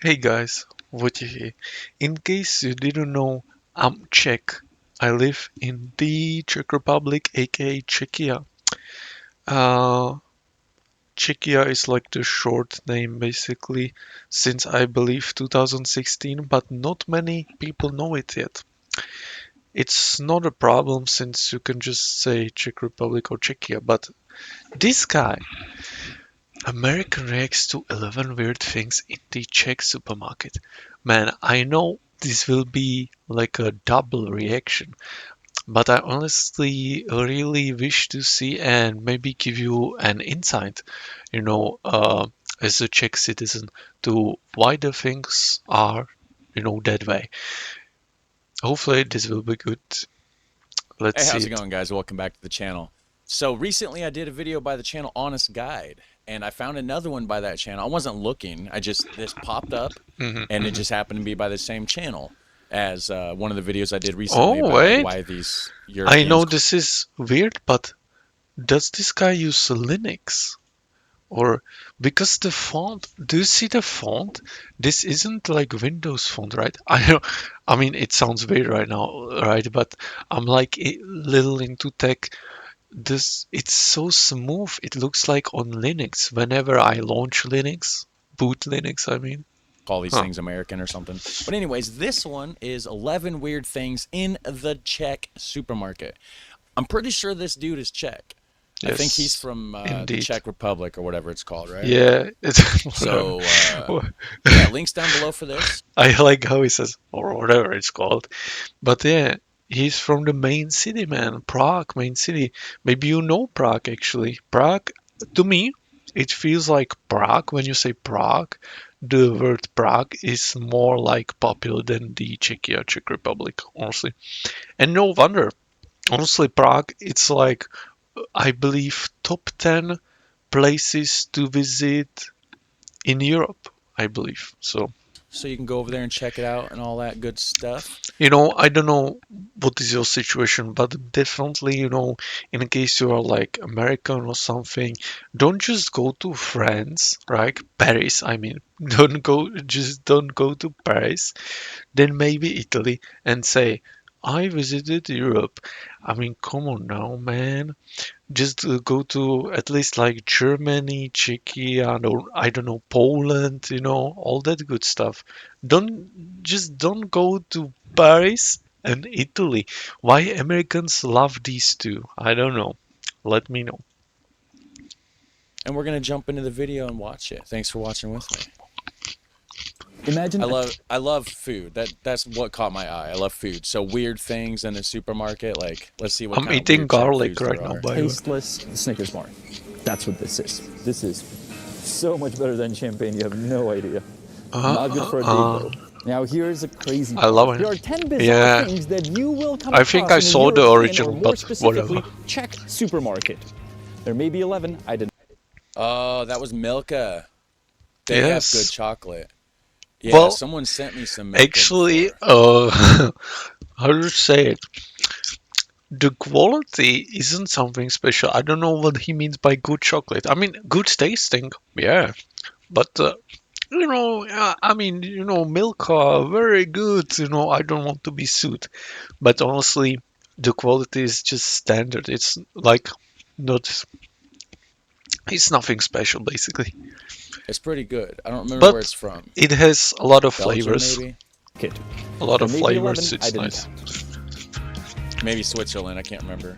Hey guys, Vojtech here. In case you didn't know, I'm Czech. I live in the Czech Republic, aka Czechia. Uh, Czechia is like the short name basically since I believe 2016, but not many people know it yet. It's not a problem since you can just say Czech Republic or Czechia, but this guy, American reacts to 11 weird things in the Czech supermarket. Man, I know this will be like a double reaction, but I honestly really wish to see and maybe give you an insight, you know, as a Czech citizen, to why the things are, that way. Hopefully, this will be good. Let's Hey, see how's it it. going, guys? Welcome back to the channel. So recently I did a video by the channel Honest Guide, and I found another one by that channel. I wasn't looking. This popped up, Hmm and it hmm just happened to be by the same channel as one of the videos I did recently Oh, about like wait. why these I Europeans. know this is weird, but does this guy use Linux? Or because the font, do you see the font? This isn't like Windows font, right? I mean, it sounds weird right now, right? But I'm like a little into tech. This, it's so smooth. It looks like on Linux. Whenever I launch Linux, boot Linux, I mean. Call these Huh. things American or something. But anyways, this one is 11 weird things in the Czech supermarket. I'm pretty sure this dude is Czech. I think he's Yes, from the indeed. Czech Republic or whatever it's called, right? Yeah, it's whatever. So yeah, links down below for this. I like how he says, or whatever it's called. But yeah, he's from the main city, man. Prague, main city. Maybe you know Prague, actually. Prague, to me, it feels like Prague. When you say Prague, the word Prague is more like popular than the Czechia, Czech Republic, honestly. And no wonder. Honestly, Prague, it's like, I believe, top 10 places to visit in Europe, I believe. So, So you can go over there and check it out and all that good stuff. I don't know what is your situation, but definitely, in case you are like American or something, don't just go to France, right? Paris, I mean, don't go to Paris, then maybe Italy and say, I visited Europe. I mean, come on now, man. Just go to at least like Germany, Czechia, or I don't know, Poland, all that good stuff. Don't go to Paris and Italy. Why Americans love these two? I don't know. Let me know. And we're gonna jump into the video and watch it. Thanks for watching with me. Imagine a I love food. That's what caught my eye. I love food. So weird things in the supermarket. Like let's see what I'm kind of eating weird Czech garlic foods right there now, are. by the way. tasteless Snickers bar. That's what this is. This is so much better than champagne, you have no idea. Not good for a date Uh, though. Now here's the crazy I part. love Here it. are 10 bizarre Yeah, things that you will come I think across I in a saw the European or original, more but whatever. specifically Czech supermarket. There may be 11, I did. Oh, that was Milka. They have good Yes. chocolate. Yeah, Well, someone sent me some Milka actually, before. how to say it? The quality isn't something special. I don't know what he means by good chocolate. I mean, good tasting, yeah, but I mean, milk are very good. I don't want to be sued, but honestly, the quality is just standard. It's like not. It's nothing special, basically. It's pretty good. I don't remember where But it's from. it has a lot of Belgium, flavors. maybe? Kid. A lot There of may be flavors. 11, I It's didn't nice. count. Maybe Switzerland. I can't remember.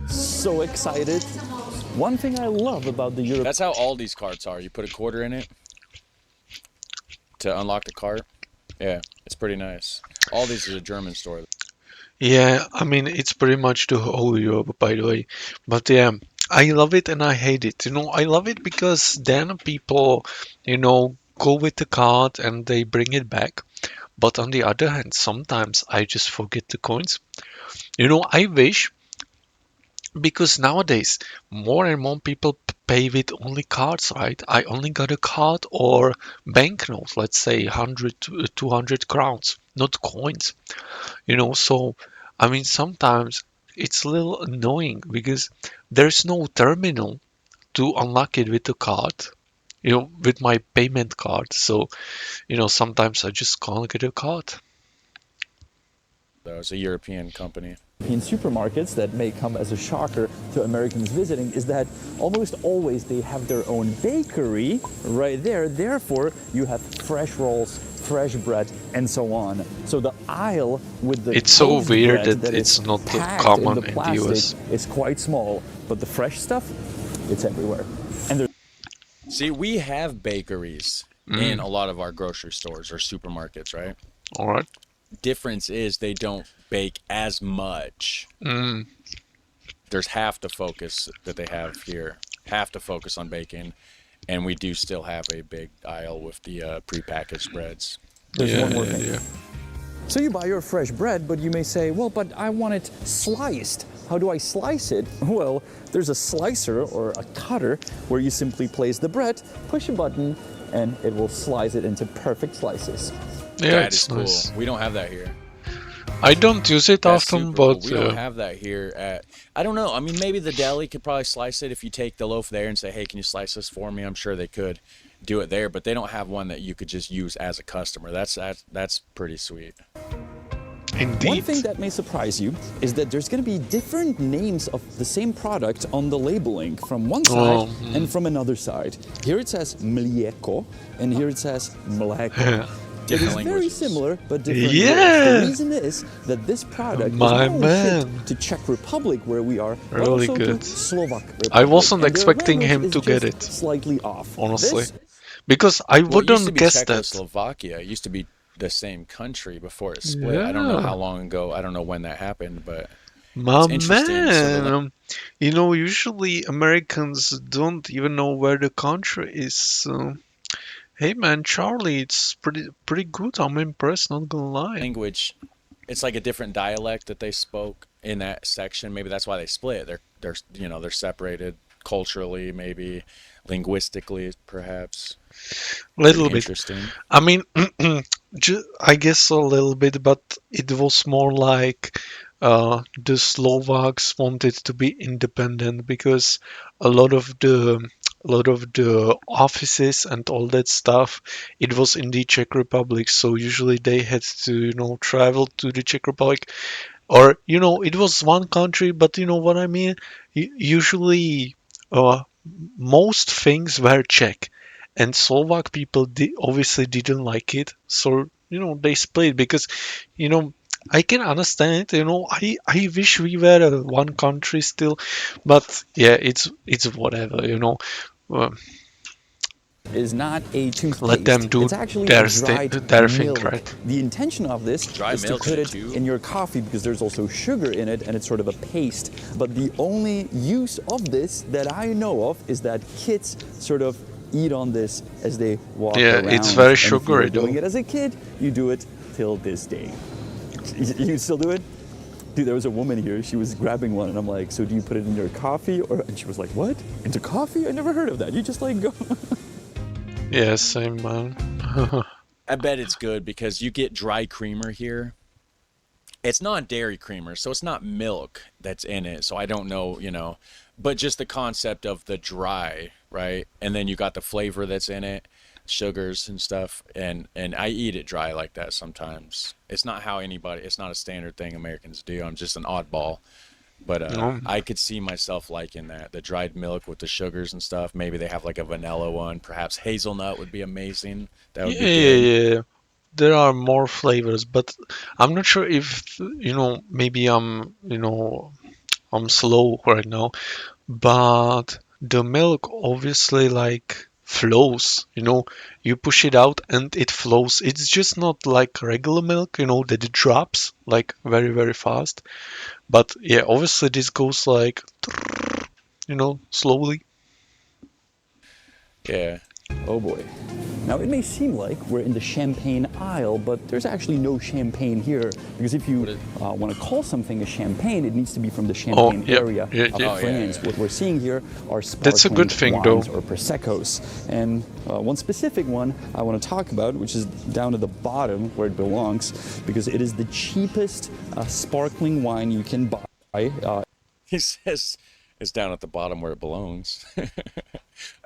So excited. One thing I love about the European That's how all these carts are. You put a quarter in it to unlock the cart. Yeah, it's pretty nice. All these is a German store. Yeah, I mean, it's pretty much the whole Europe, by the way. But yeah, I love it and I hate it. I love it because then people, go with the card and they bring it back. But on the other hand, sometimes I just forget the coins. I wish because nowadays more and more people pay with only cards, right? I only got a card or banknote, let's say 100 to 200 crowns, not coins. So I mean, sometimes it's a little annoying because there's no terminal to unlock it with the card. with my payment card. So, sometimes I just can't get a card. It's a European company. In supermarkets that may come as a shocker to Americans visiting is that almost always they have their own bakery right there. Therefore, you have fresh rolls, fresh bread, and so on. So the aisle with the It's so toast weird bread that it's not packed common in the in the plastic US. is quite small, but the fresh stuff, it's everywhere. And there's See, we have bakeries in a lot of our grocery stores or supermarkets, right? All right. Difference is they don't bake as much. There's half the focus that they have here, half the focus on baking, and we do still have a big aisle with the prepackaged breads. one more thing. So you buy your fresh bread, but you may say, well, but I want it sliced. How do I slice it? Well, there's a slicer or a cutter where you simply place the bread, push a button, and it will slice it into perfect slices. Yeah, That it's is cool. nice. We don't have that here. I don't use it That's often, super cool. but We don't have that here at, I don't know. I mean, maybe the deli could probably slice it if you take the loaf there and say, hey, can you slice this for me? I'm sure they could do it there, but they don't have one that you could just use as a customer. That's pretty sweet. indeed. One thing that may surprise you is that there's going to be different names of the same product on the labeling from one side and from another side. Here it says mlieko, and here it says mleko. It is Different very languages. similar, but different. Yeah. The reason is that this product is My not only shipped man. to Czech Republic, where we are, but Really also good. to Slovak Republic. I wasn't And their expecting him language to is get just it, slightly off. honestly. This Because I Well, it used to wouldn't be guess that. Czechoslovakia. It used to be the same country before it split. I don't know Yeah. how long ago. I don't know when that happened, but My it's interesting. So man, usually Americans don't even know where the country is. So, hey man, Charlie, it's pretty good. I'm impressed, not gonna lie. language, it's like a different dialect that they spoke in that section. Maybe that's why they split. They're separated culturally, maybe linguistically, perhaps. Little Pretty bit. interesting. I mean, I guess a little bit, but it was more like the Slovaks wanted to be independent because a lot of the offices and all that stuff, it was in the Czech Republic. So usually they had to, travel to the Czech Republic, or it was one country, but you know what I mean. Usually, most things were Czech, and Slovak people obviously didn't like it, so they split because you know I can understand. I wish we were one country still, but yeah, it's whatever. Uh, is not a toothpaste. Let them do it's actually their a dried their thing, milk. right? The intention of this Dry is to milk put it too? in your coffee because there's also sugar in it and it's sort of a paste. But the only use of this that I know of is that kids sort of eat on this as they walk Yeah, around. it's very And if you were sugary, doing though. it as a kid, you do it till this day. You still do it? Dude, there was a woman here, she was grabbing one, and I'm like, so do you put it in your coffee? And she was like, what? Into coffee? I never heard of that. You just like go. Yeah, same man. I bet it's good because you get dry creamer here. It's not dairy creamer, so it's not milk that's in it. So I don't know, but just the concept of the dry, right? And then you got the flavor that's in it, sugars and stuff. And I eat it dry like that sometimes. It's not it's not a standard thing Americans do. I'm just an oddball. But No. I could see myself liking that. The dried milk with the sugars and stuff. Maybe they have like a vanilla one. Perhaps hazelnut would be amazing. That would Yeah, be good. yeah. There are more flavors, but I'm not sure if maybe I'm slow right now, but the milk obviously like flows. You push it out and it flows. It's just not like regular milk, that it drops like very, very fast. But yeah, obviously this goes like, slowly. Yeah. Oh boy. Now it may seem like we're in the champagne aisle, but there's actually no champagne here. Because if you want to call something a champagne, it needs to be from the Champagne yeah, area of yeah. France. What we're seeing here are That's a good sparkling thing, though. wines or Prosecco's. And one specific one I want to talk about, which is down at the bottom where it belongs, because it is the cheapest sparkling wine you can buy. He says it's down at the bottom where it belongs.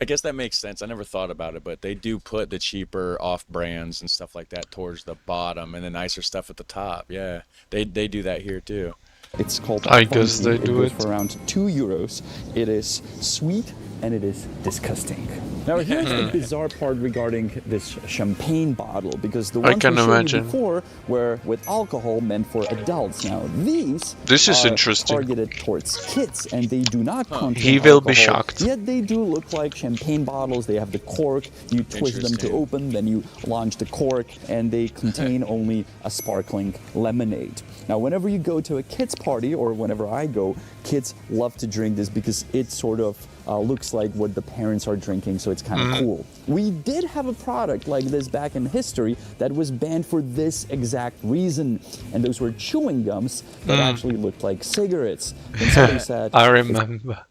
I guess that makes sense. I never thought about it, but they do put the cheaper off brands and stuff like that towards the bottom and the nicer stuff at the top. Yeah, they do that here too. It's called I guess Funky. they It do goes it. for around €2. It is sweet and it is disgusting. Now here's the bizarre part regarding this champagne bottle, because the I ones can we showed imagine. you before were with alcohol meant for adults. Now these This is are interesting. targeted towards kids, and they do not contain He will be alcohol, shocked. Yet they do look like champagne bottles. They have the cork. You twist them to Interesting. open, then you launch the cork, and they contain only a sparkling lemonade. Now, whenever you go to a kids' party, or whenever I go, kids love to drink this because it sort of looks like what the parents are drinking, so it's kind of cool. We did have a product like this back in history that was banned for this exact reason, and those were chewing gums that actually looked like cigarettes. And somebody said, I remember.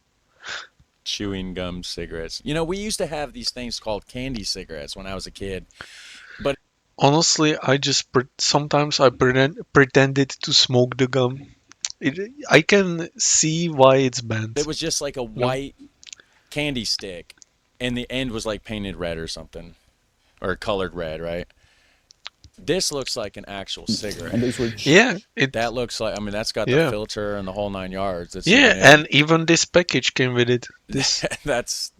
Chewing gum cigarettes. You know, we used to have these things called candy cigarettes when I was a kid. Honestly, I just sometimes I pretended to smoke the gum. I can see why it's banned. It was just like a white candy stick, and the end was like painted red or something, or colored red, right? This looks like an actual and cigarette. those were Yeah, That looks like, I mean, that's got the Yeah. filter and the whole 9 yards. It's, yeah, and even this package came with it. This, that's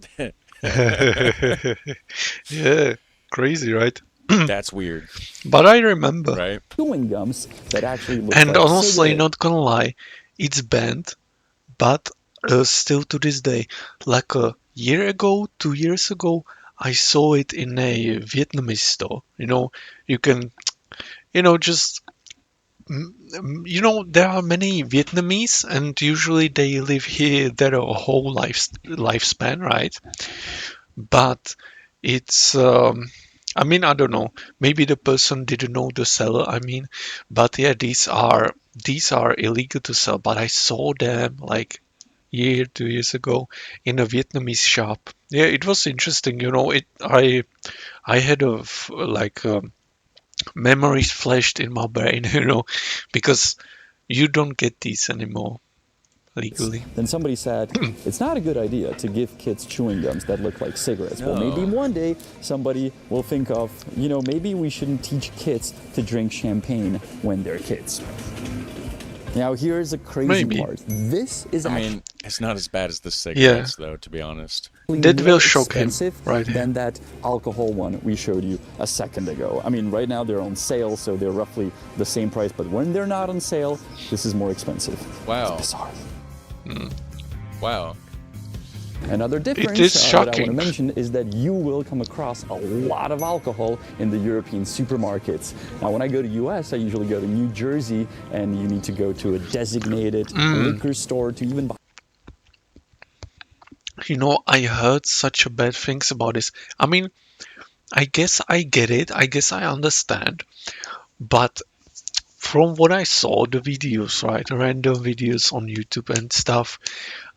yeah, crazy, right? that's weird, But I remember, right? chewing gums that actually look and like honestly, cigarette. not gonna lie, it's banned, but still to this day, like a year ago, 2 years ago, I saw it in a Vietnamese store. You can, just there are many Vietnamese, and usually they live here their whole lifespan, right? But it's, I mean, I don't know. Maybe the person didn't know the seller. I mean, but yeah, these are illegal to sell. But I saw them like year, 2 years ago in a Vietnamese shop. Yeah, it was interesting. I had memories flashed in my brain. Because you don't get these anymore legally. Then somebody said, it's not a good idea to give kids chewing gums that look like cigarettes. Well, No. maybe one day somebody will think of, maybe we shouldn't teach kids to drink champagne when they're kids. Now, here's the crazy Maybe. part. This is I actually mean, it's not as bad as the cigarettes, though, to be honest. That more will shock him, expensive right? than that alcohol one we showed you a second ago. I mean, right now they're on sale, so they're roughly the same price. But when they're not on sale, this is more expensive. Wow. It's bizarre. Wow. Another difference is that I want to shocking. mention is that you will come across a lot of alcohol in the European supermarkets. Now, when I go to US, I usually go to New Jersey, and you need to go to a designated liquor store to even buy. I heard such a bad things about this. I mean, I guess I get it. I guess I understand. But from what I saw, the videos, right, random videos on YouTube and stuff,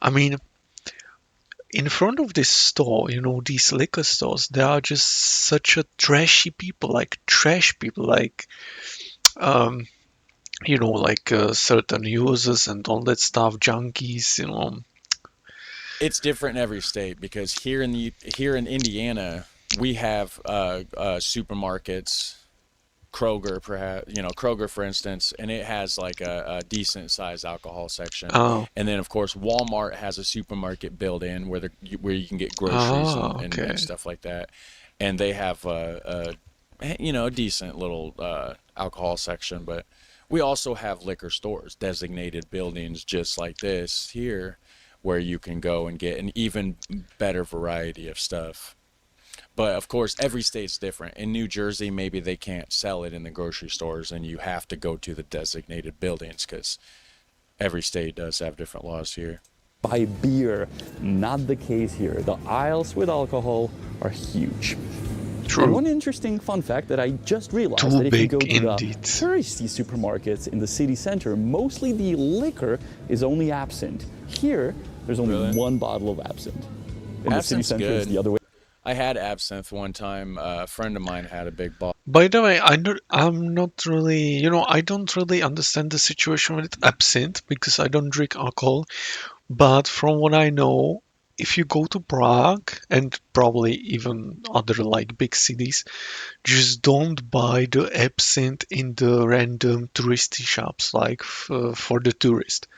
I mean, in front of this store, these liquor stores, there are just such a trashy people, like trash people, like, certain users and all that stuff, junkies. It's different in every state, because here in Indiana, we have supermarkets, Kroger, perhaps, Kroger, for instance, and it has like a decent sized alcohol section. Oh. And then, of course, Walmart has a supermarket built in where you can get groceries and okay. stuff like that. And they have a decent little alcohol section. But we also have liquor stores, designated buildings just like this here, where you can go and get an even better variety of stuff. But of course, every state's different. In New Jersey, maybe they can't sell it in the grocery stores, and you have to go to the designated buildings, because every state does have different laws here. Buy beer. Not the case here. The aisles with alcohol are huge. True. And one interesting fun fact that I just realized, Too that if you big go to indeed. the touristy supermarkets in the city center, mostly the liquor is only absinthe. Here, there's only Really? one bottle of absinthe. In the city Absinthe's center, it's good. the other way. I had absinthe one time. A friend of mine had a big bottle. By the way, I'm not really, I don't really understand the situation with absinthe because I don't drink alcohol. But from what I know, if you go to Prague and probably even other like big cities, just don't buy the absinthe in the random touristy shops like for the tourist,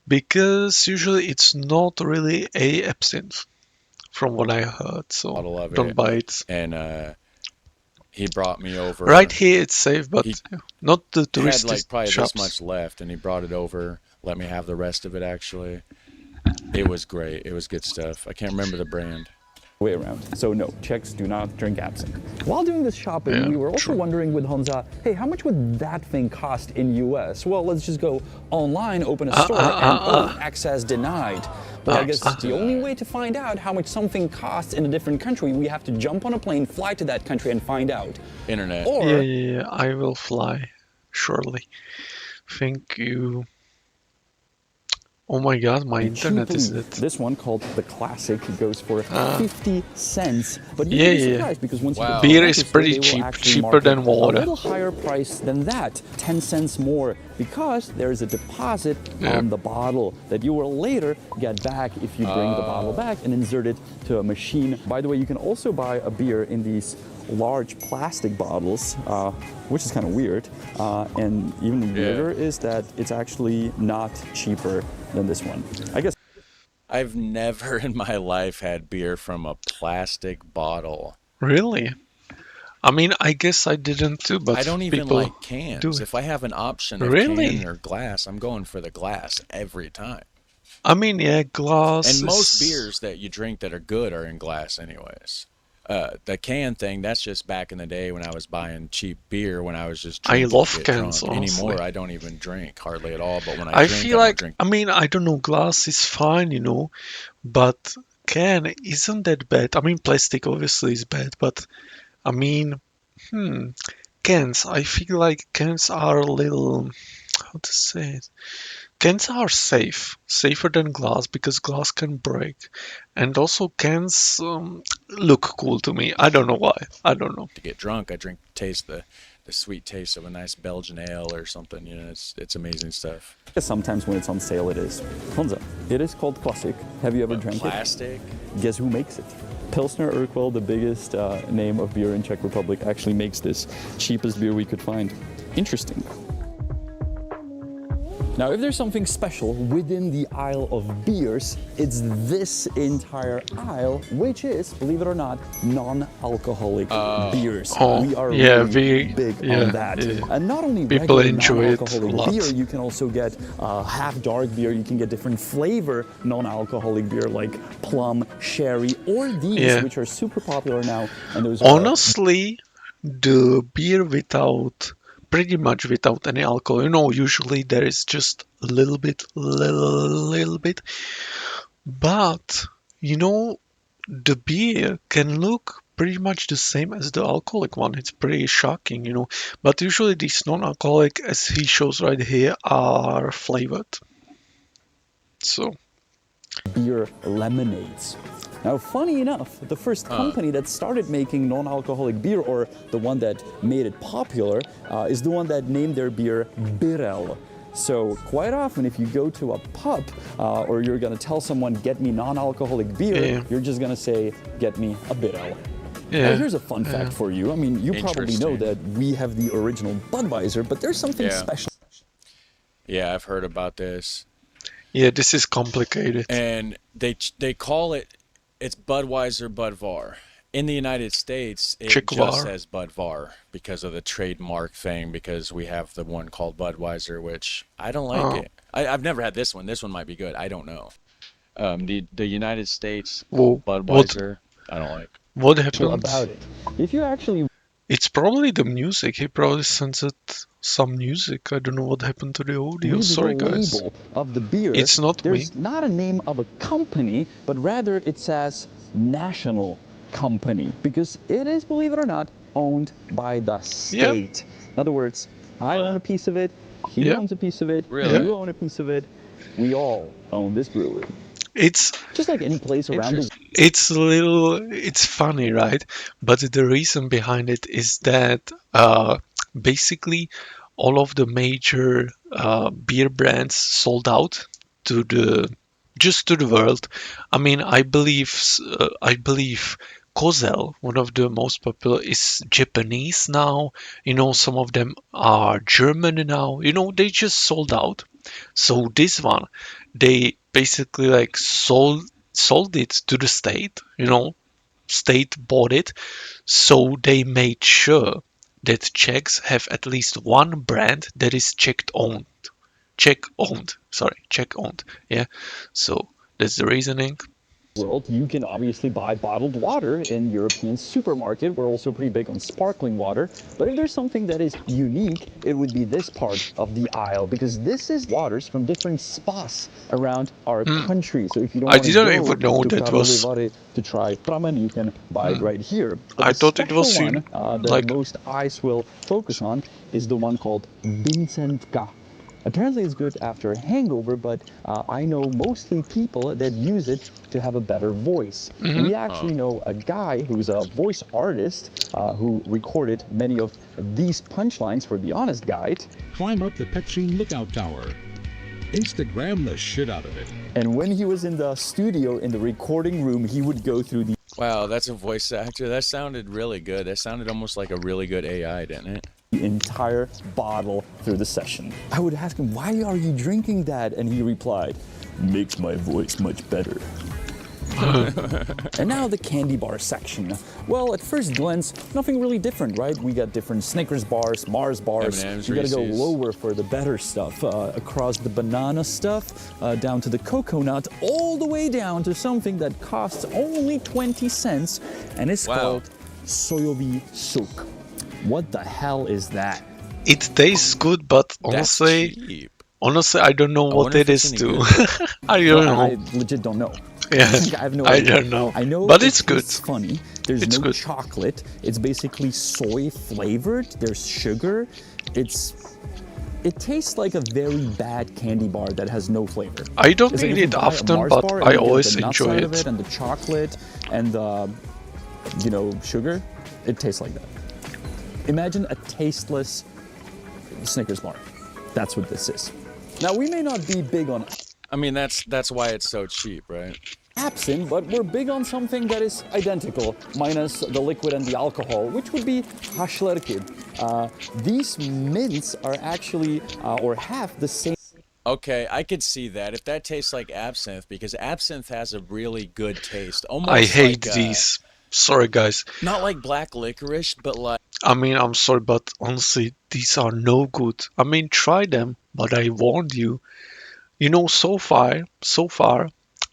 because usually it's not really a absinthe from what I heard. So bottle of don't it, buy it. and he brought me over. Right here it's safe, but He not the had touristy like probably shops. this much left, and he brought it over. Let me have the rest of it. Actually, it was great. It was good stuff. I can't remember the brand. Way around. So no, Czechs do not drink absinthe. While doing this shopping, Yeah, we were also true. wondering with Honza, hey, how much would that thing cost in US? Well, let's just go online, open a store, and access denied. But I guess the only way to find out how much something costs in a different country, we have to jump on a plane, fly to that country, and find out. Internet. Or Yeah, I will fly, surely. Thank you. Oh my god, my internet is cheaply, dead. this one called the Classic goes for 50 cents. But Yeah, you'll be yeah. surprised because once you Wow. get to the Beer grocery is store, pretty they will cheap, actually cheaper mark than it water. A little higher price than that, 10 cents more, because there is a deposit on the bottle that you will later get back if you bring the bottle back and insert it to a machine. By the way, you can also buy a beer in these large plastic bottles, which is kind of weird. And even weirder is that it's actually not cheaper than this one. I guess. I've never in my life had beer from a plastic bottle. Really? I mean, I guess I didn't too, but I don't even people like do cans. it. If I have an option of Really? can or glass, I'm going for the glass every time. I mean, yeah, glass And most is... beers that you drink that are good are in glass anyways. The can thing, that's just back in the day when I was buying cheap beer, when I was just I drinking love to get cans, drunk. honestly. Anymore, I don't even drink hardly at all, but when I I drink, feel I don't like, drink. I mean, I don't know, glass is fine, you know, but can isn't that bad. I mean, plastic obviously is bad, but I mean, cans. I feel like cans are a little, how to say it? Cans are safer than glass because glass can break, and also cans look cool to me. I don't know why. I don't know. To get drunk, I drink taste the sweet taste of a nice Belgian ale or something. You know, it's amazing stuff. Sometimes when it's on sale, it is. Honza, it is called Classic. Have you ever drank Plastic? it? Guess who makes it? Pilsner Urquell, the biggest name of beer in Czech Republic, actually makes this cheapest beer we could find. Interesting. Now, if there's something special within the aisle of beers, it's this entire aisle, which is, believe it or not, non-alcoholic beers. We are really big on that. yeah. And not only People regular enjoy it a non-alcoholic lot. beer, you can also get half dark beer, you can get different flavor non-alcoholic beer like plum, sherry, or these, Yeah. which are super popular now. And those are Honestly, the beer without, pretty much without any alcohol, you know, usually there is just a little bit, little bit, but you know, the beer can look pretty much the same as the alcoholic one. It's pretty shocking, you know. But usually these non-alcoholic, as he shows right here, are flavored. So, beer lemonades. Now, funny enough, the first company that started making non-alcoholic beer, or the one that made it popular, is the one that named their beer Birel. So quite often, if you go to a pub or you're gonna tell someone, get me non-alcoholic beer, you're just gonna say, get me a Birel. yeah. Now, here's a fun fact for you. I mean, you probably know Interesting. that we have the original Budweiser, but there's something Yeah. special. Yeah, I've heard about this. Yeah, this is complicated. And they call it, it's Budweiser Budvar. In the United States, it Czechvar. just says Budvar because of the trademark thing, because we have the one called Budweiser, which I don't like it. I've never had this one. This one might be good. I don't know. The United States Whoa, Budweiser, I don't like. What happened? About it. If you actually It's probably the music. He probably censored some music. I don't know what happened to the audio. read Sorry, the guys. label of the beer, It's not there's me. not a name of a company, but rather it says national company, because it is, believe it or not, owned by the state. In other words, I own a piece of it, he Yeah. owns a piece of it, Really? you own a piece of it, we all own this brewery. It's Just like any place around the it's a little, it's funny, right? But the reason behind it is that basically all of the major beer brands sold out to the just to the world. I mean, I believe Kozel, one of the most popular, is Japanese now. You know, some of them are German now. You know, they just sold out. So this one, they basically like sold it to the state. You know, state bought it, so they made sure that Czechs have at least one brand that is Czech owned. Yeah, so that's the reasoning. World, you can obviously buy bottled water in European supermarket. We're also pretty big on sparkling water. But if there's something that is unique, it would be this part of the aisle, because this is waters from different spas around our country. So if you don't I want to didn't go even know to that was. Karlovy Vary to try ramen, you can buy it right here. But I the thought it was special one that like. most eyes will focus on is the one called Vincentka. Apparently it's good after a hangover, but I know mostly people that use it to have a better voice. And we actually know a guy who's a voice artist who recorded many of these punchlines for The Honest Guide. Climb up the Petrine Lookout Tower. Instagram the shit out of it. And when he was in the studio, in the recording room, he would go through the Wow, that's a voice actor. That sounded really good. That sounded almost like a really good AI, didn't it? entire bottle through the session. I would ask him, why are you drinking that? And he replied, makes my voice much better. And now the candy bar section. Well, at first glance, nothing really different, right? We got different Snickers bars, Mars bars. M&Ms, You gotta go Reese's. lower for the better stuff. Across the banana stuff, down to the coconut, all the way down to something that costs only 20 cents and is Wow. called soyový sok. What the hell is that? It tastes good, but That's honestly, cheap. I don't know what wonder if it it's is any too. good. I don't I know. legit don't know. Yeah, I have no I idea. don't know. I know, But it it's good. tastes funny. There's It's no good. chocolate. It's basically soy flavored. There's sugar. It tastes like a very bad candy bar that has no flavor. I don't It's like eat if you it buy a often, Mars but bar and I you get always the nuts enjoy out of it. and the chocolate and the, sugar. It tastes like that. Imagine a tasteless Snickers bar. That's what this is. Now we may not be big on I mean, that's why it's so cheap, right? absinthe, but we're big on something that is identical, minus the liquid and the alcohol, which would be hašlerky. These mints are actually, or have the same Okay, I could see that if that tastes like absinthe, because absinthe has a really good taste. Almost I hate like, these. Sorry, guys. not like black licorice, but like I mean, I'm sorry, but honestly, these are no good. I mean, try them, but I warned you. You know, so far,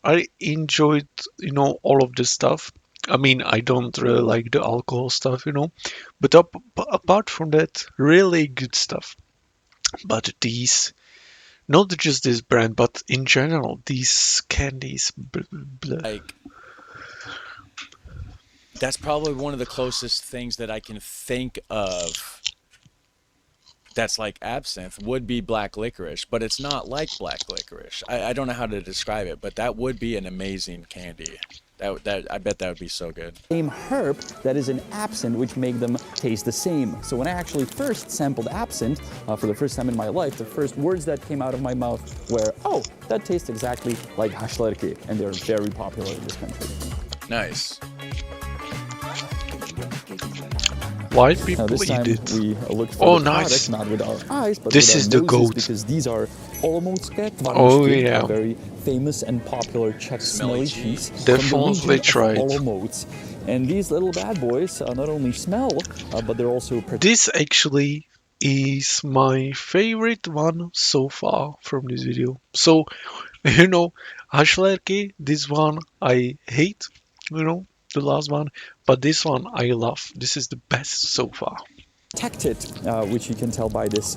I enjoyed, all of this stuff. I mean, I don't really like the alcohol stuff, but apart from that, really good stuff. But these, not just this brand, but in general, these candies, like that's probably one of the closest things that I can think of that's like absinthe would be black licorice, but it's not like black licorice. I don't know how to describe it, but that would be an amazing candy. That I bet that would be so good. herb that is in absinthe, which make them taste the same. So when I actually first sampled absinthe for the first time in my life, the first words that came out of my mouth were, oh, that tastes exactly like hašlerky, and they're very popular in this country. Nice. white Now people this time eat it. we look for Oh, the nice. product, not with our eyes, but This with our is the noses, goat. because these are olomoucké Oh, tvarničky, yeah. a very famous and popular Czech smelly cheese. Definitely from the region try of it. Olomouc. And these little bad boys not only smell, but they're also This actually is my favorite one so far from this video. So, Hašlerky, this one I hate, the last one, but this one I love. This is the best so far. protected, which you can tell by this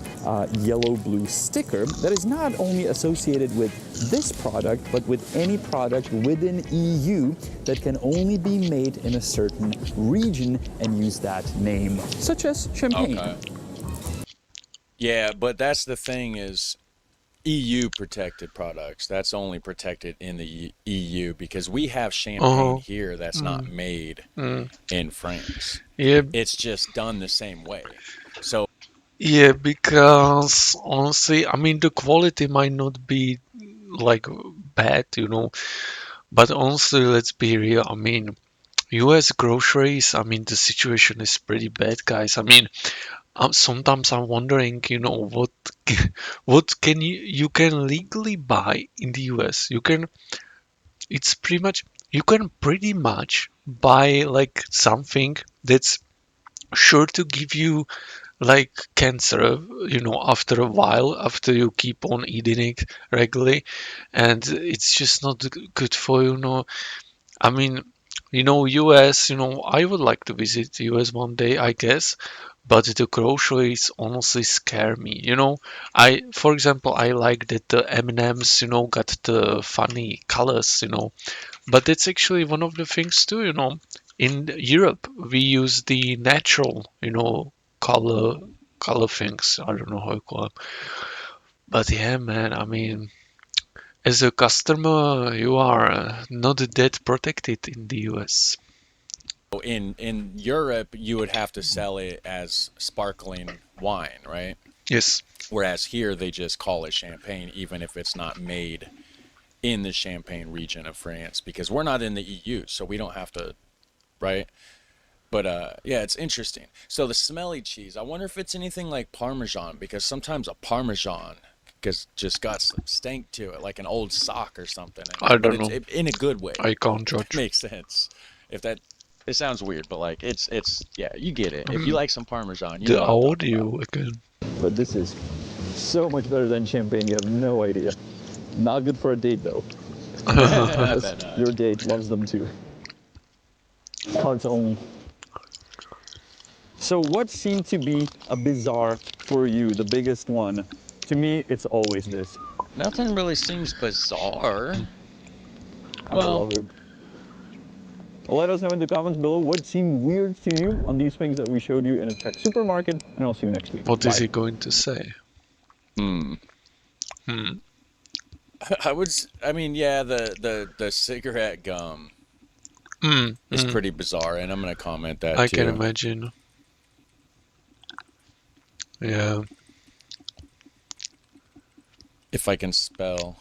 yellow-blue sticker that is not only associated with this product, but with any product within EU that can only be made in a certain region and use that name, such as champagne. Okay. Yeah, but that's the thing is EU protected products. That's only protected in the EU because we have champagne here that's not made in France. Yeah, It's just done the same way. So yeah, because honestly, I mean, the quality might not be like bad, But honestly, let's be real. I mean, US groceries, I mean, the situation is pretty bad, guys. I mean, sometimes I'm wondering, what what can you can legally buy in the US? You can pretty much buy like something that's sure to give you like cancer, after a while, after you keep on eating it regularly, and it's just not good for I mean, US, I would like to visit US one day, I guess, but the groceries honestly scare me. For example, I like that the M&Ms, got the funny colors, but that's actually one of the things too, In Europe, we use the natural, color color things. I don't know how you call them. But yeah, man, I mean, as a customer, you are not that protected in the US. In Europe, you would have to sell it as sparkling wine, right? Yes. Whereas here, they just call it champagne, even if it's not made in the Champagne region of France, because we're not in the EU, so we don't have to, right? But yeah, it's interesting. So the smelly cheese, I wonder if it's anything like Parmesan, because sometimes a Parmesan just got some stank to it, like an old sock or something. I But don't know. in a good way. I can't If that judge. makes sense. If that It sounds weird, but like it's yeah, you get it. If you like some Parmesan, you The know what I'm talking about. audio again. But this is so much better than champagne, you have no idea. Not good for a date though. I Unless bet not. your date loves them too. Pardon. So what seemed to be a bizarre for you, the biggest one? To me, it's always this. Nothing really seems bizarre. I Well, love it. Let us know in the comments below what seemed weird to you on these things that we showed you in a Czech supermarket, and I'll see you next week. What is Bye. he going to say? Hmm. I mean, yeah, the cigarette gum Mm, is mm. pretty bizarre, and I'm gonna comment that I too. can imagine. Yeah. If I can spell.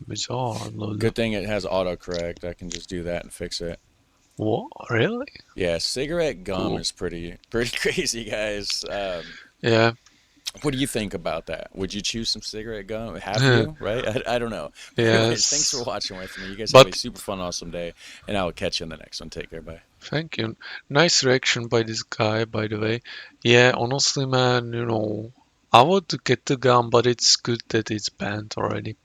Bizarre. Lol. Good thing it has autocorrect. I can just do that and fix it. What? Really? Yeah, cigarette gum Cool. is pretty crazy, guys. Yeah. What do you think about that? Would you choose some cigarette gum? Have you? Right? I don't know. But anyways, thanks for Yes. watching with me. You guys have But a super fun, awesome day, and I will catch you in the next one. Take care. Bye. thank you. Nice reaction by this guy, by the way. Yeah, honestly, man, I would get the gun, but it's good that it's banned already.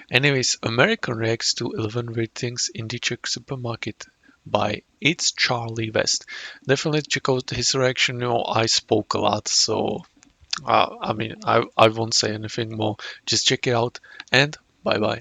Anyways, American reacts to 11 weird things in the Czech supermarket by It's Charlie West. Definitely check out his reaction. I spoke a lot, so I mean, I won't say anything more. Just check it out, and bye bye.